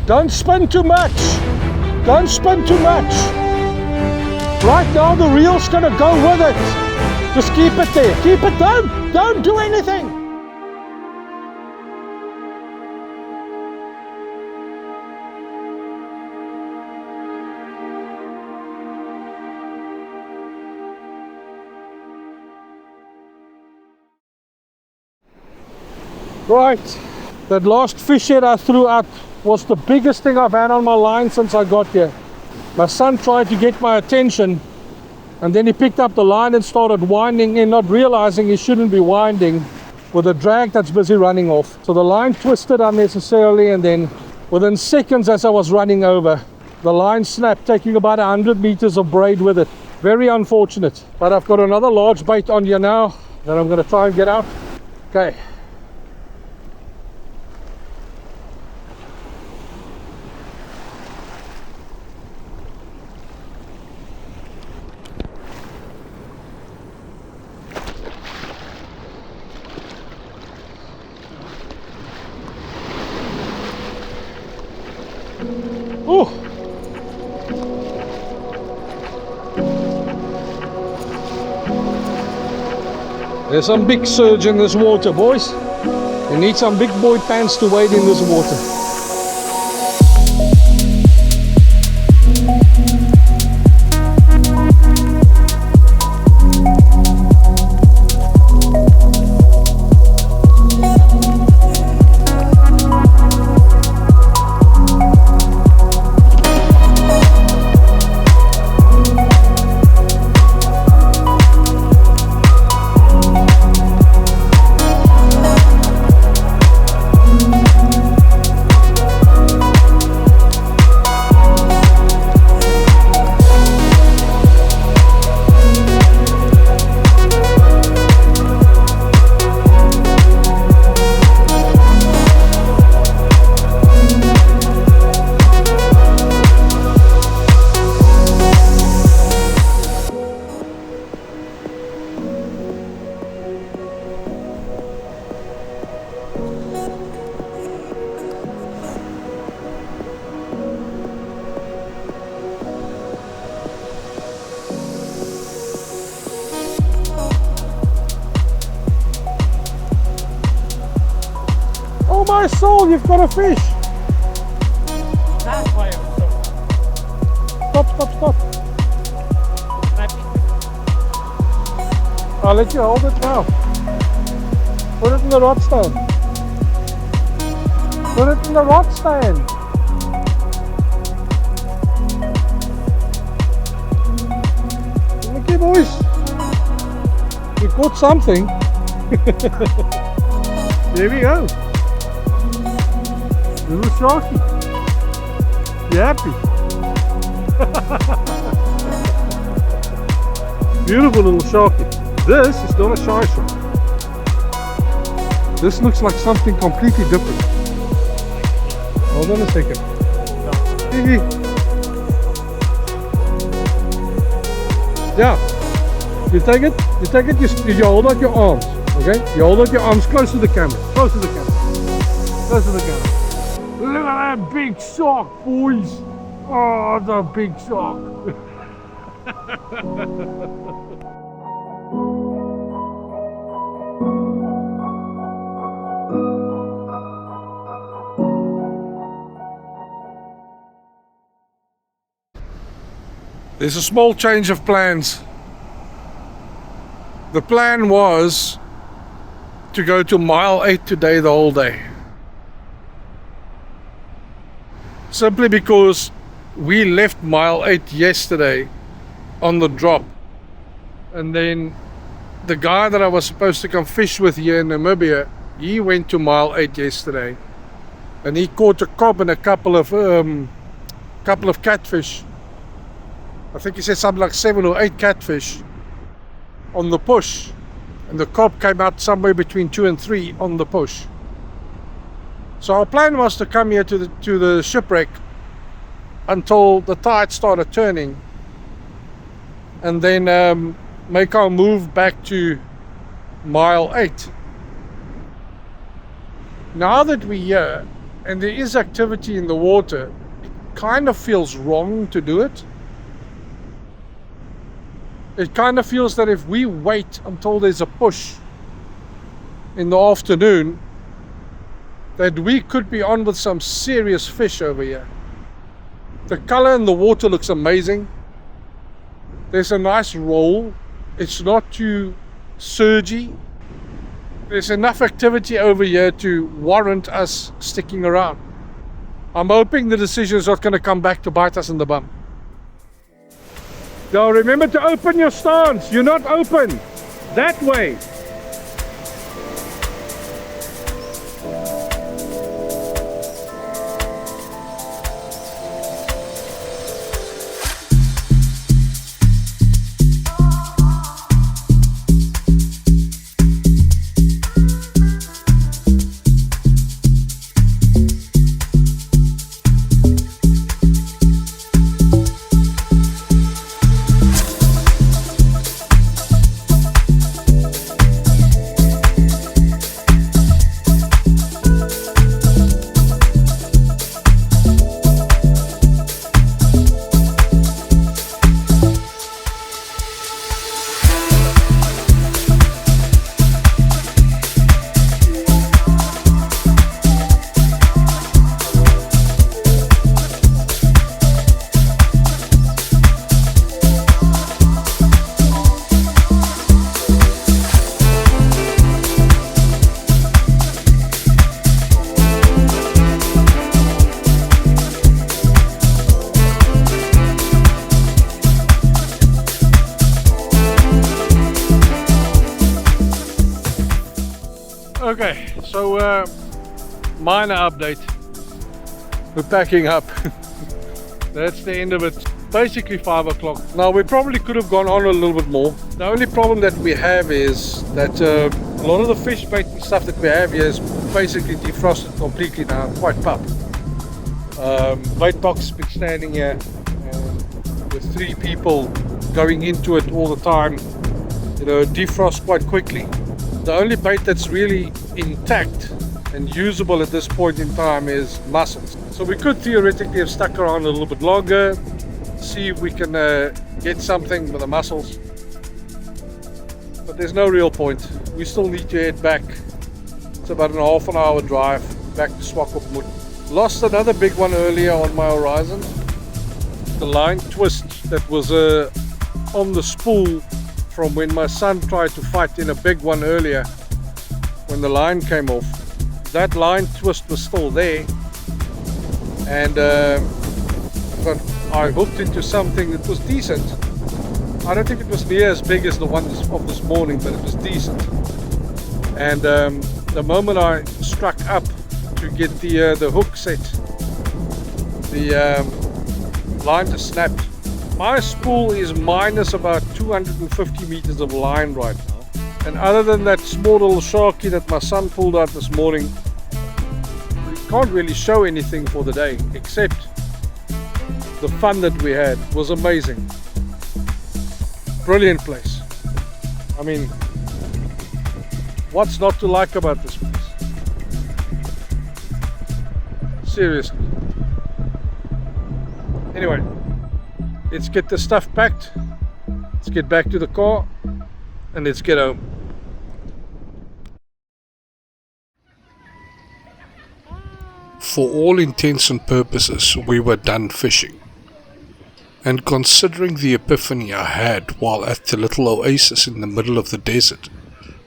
Don't spin too much. Don't spin too much. Right now the reel's gonna go with it. Just keep it there. Keep it. Don't do anything. Right, that last fish head I threw out was the biggest thing I've had on my line since I got here. My son tried to get my attention, and then he picked up the line and started winding in, not realizing he shouldn't be winding with a drag that's busy running off. So the line twisted unnecessarily, and then within seconds as I was running over, the line snapped, taking about 100 meters of braid with it. Very unfortunate. But I've got another large bait on here now that I'm going to try and get out. Okay. Oh, there's some big surge in this water, boys. You need some big boy pants to wade in this water. My soul, you've got a fish. That's why I'm so. Stop. I'll let you hold it now. Put it in the rod stand. Put it in the rod stand. Okay, boys. We caught something. There we go. Little sharky. You happy? Beautiful little sharky. This is not a shy shark. This looks like something completely different. Hold on a second. Yeah. You take it, you hold out your arms. Okay? You hold out your arms close to the camera. Close to the camera. Close to the camera. Look at that big shark, boys! Oh, the big shark! There's a small change of plans. The plan was to go to mile 8 today, the whole day. Simply because we left mile 8 yesterday on the drop, and then the guy that I was supposed to come fish with here in Namibia, he went to mile 8 yesterday, and he caught a cob and a couple of catfish. I think he said something like 7 or 8 catfish on the push, and the cob came out somewhere between 2 and 3 on the push. So our plan was to come here to the shipwreck until the tide started turning, and then make our move back to mile 8. Now that we're here, and there is activity in the water, it kind of feels wrong to do it. It kind of feels that if we wait until there's a push in the afternoon, that we could be on with some serious fish over here. The color in the water looks amazing. There's a nice roll. It's not too surgy. There's enough activity over here to warrant us sticking around. I'm hoping the decision is not going to come back to bite us in the bum. Now remember to open your stance. You're not open. That way. Okay, so minor update. We're packing up. That's the end of it. Basically 5 o'clock. Now we probably could have gone on a little bit more. The only problem that we have is that a lot of the fish bait and stuff that we have here is basically defrosted completely now, quite pup. Bait box has been standing here with 3 people going into it all the time. You know, defrost quite quickly. The only bait that's really intact and usable at this point in time is mussels. So we could theoretically have stuck around a little bit longer, see if we can get something with the mussels. But there's no real point. We still need to head back. It's about an half an hour drive back to Swakopmund. Lost another big one earlier on my horizon. The line twist that was on the spool from when my son tried to fight in a big one earlier when the line came off. That line twist was still there, and I hooked into something that was decent. I don't think it was near as big as the one of this morning, but it was decent. And the moment I struck up to get the hook set, the line just snapped. My spool is minus about 250 meters of line right now. And other than that small little sharky that my son pulled out this morning, we can't really show anything for the day, except the fun that we had was amazing. Brilliant place. I mean, what's not to like about this place? Seriously. Anyway. Let's get the stuff packed, let's get back to the car, and let's get home. For all intents and purposes, we were done fishing. And considering the epiphany I had while at the little oasis in the middle of the desert,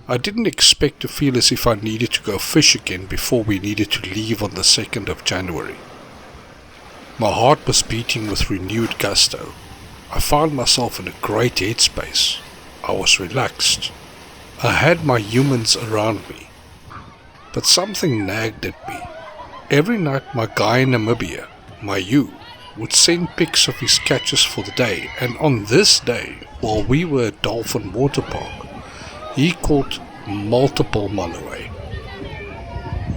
I didn't expect to feel as if I needed to go fish again before we needed to leave on the 2nd of January. My heart was beating with renewed gusto. I found myself in a great headspace. I was relaxed. I had my humans around me. But something nagged at me. Every night my guy in Namibia, my you, would send pics of his catches for the day, and on this day, while we were at Dolphin Water Park, he caught multiple molloway.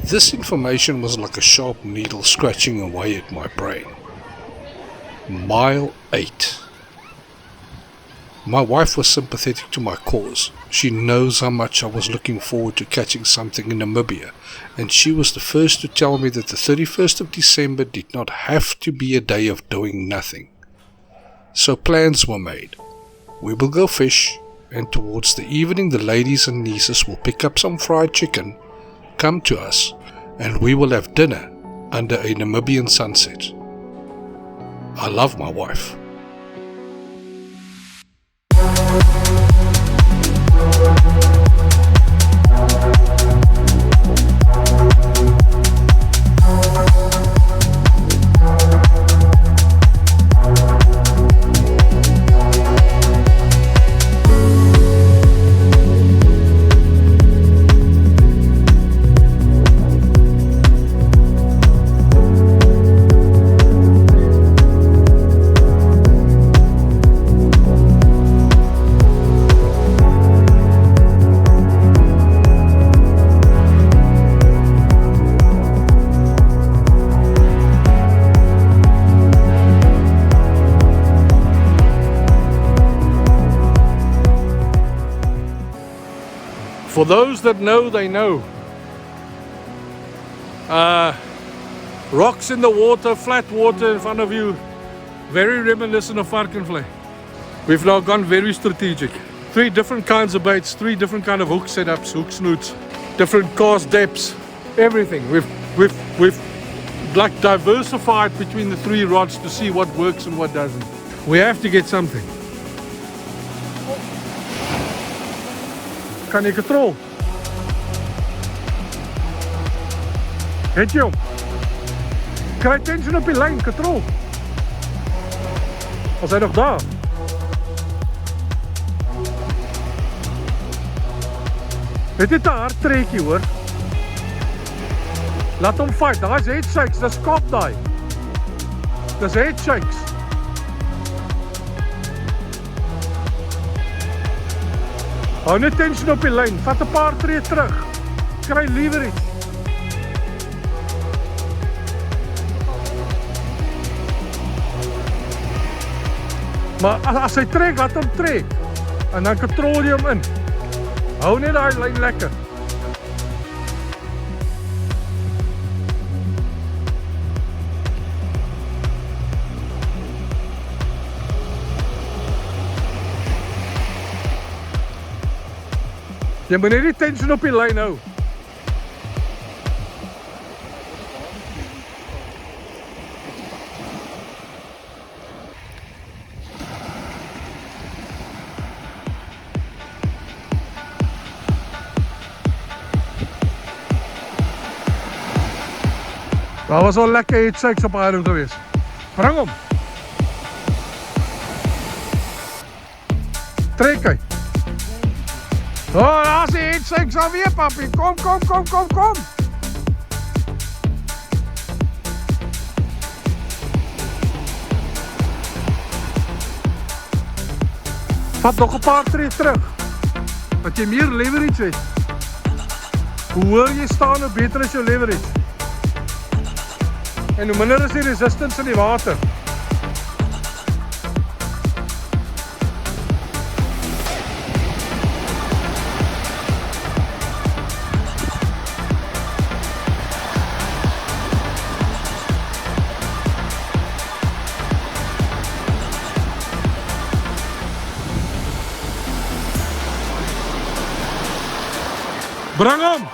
This information was like a sharp needle scratching away at my brain. Mile 8. My wife was sympathetic to my cause, She knows how much I was looking forward to catching something in Namibia, and she was the first to tell me that the 31st of December did not have to be a day of doing nothing. So plans were made. We will go fish, and towards the evening the ladies and nieces will pick up some fried chicken, come to us, and we will have dinner under a Namibian sunset. I love my wife. For those that know, they know. Rocks in the water, flat water in front of you. Very reminiscent of varkenvlei. We've now gone very strategic. 3 different kinds of baits, 3 different kind of hook setups, hook snoots, different cast depths, everything. We've like diversified between the 3 rods to see what works and what doesn't. We have to get something. Kan jy katrol? Het jy hom? Kry tension op die lyn, katrol. Was hy nog daar? Dit is 'n hard trekkie hoor. Laat hom fight, daar is head shakes, dis kop daai. Dis head shakes. Hou net tension op die lyn, vat 'n paar tree terug. Kry leverage. Maar as hy trek, laat hom trek. En dan control jy hom in. Hou net daai lyn lekker. Jy moet net die tension op die lyn hou. Daar was al lekker head shakes op adem geweest. Bring hom. Trek hy. Oh, daar is die head shakes alweer, papi. Kom. Vat nog 'n paar tree terug. Dat jy meer leverage het. Hoe hoër jy staan, hoe beter is jou leverage. En hoe minder is die resistance in die water. Bring hom!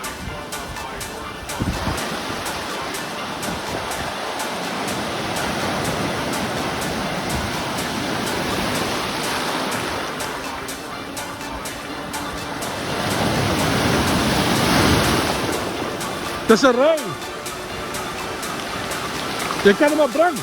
Dis 'n rou. Jy kan hom maar bring.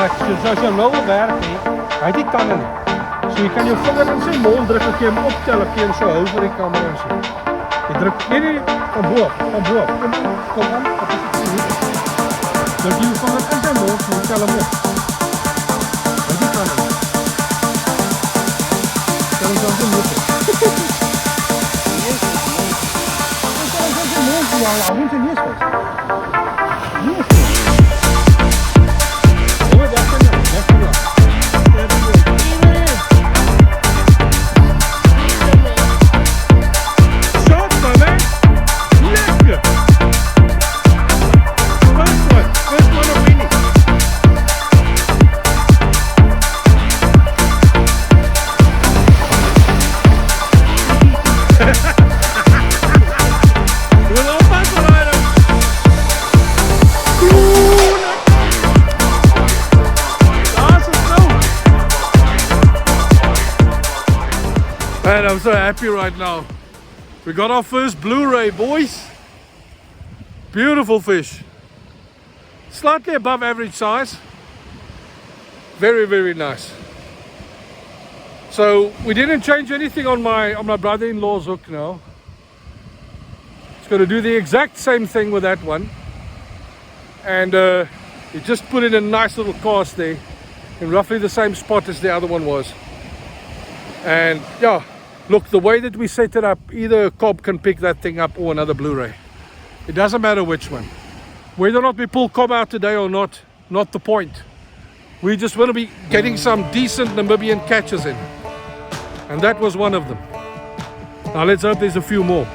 Right, so as jy nou wil werk nie, hy het die tande nie. So jy kan jou vinger in sy mond druk, ek jy hom optel, ek jy hom so hou vir die kamera en so. Jy druk, nee, van boop, kom aan, wat is dit nie? Druk jy jou vinger in sy mond, en tel hom op. Hy die tande nie. Tel hom so aan sy mond. Ja, hij moet er niet eens vast. Niet eens vast. Oh, dat kan wel. Dat kan wel. Shot, man, hè? Lekker. First one of winning. Man, I'm so happy right now. We got our first Blu-ray, boys. Beautiful fish. Slightly above average size. Very, very nice. So we didn't change anything on my brother-in-law's hook now. It's going to do the exact same thing with that one. And you just put in a nice little cast there in roughly the same spot as the other one was. And yeah, look, the way that we set it up, either a Cobb can pick that thing up or another Blu-ray. It doesn't matter which one. Whether or not we pull Cobb out today or not the point. We just want to be getting some decent Namibian catches in. And that was one of them. Now let's hope there's a few more.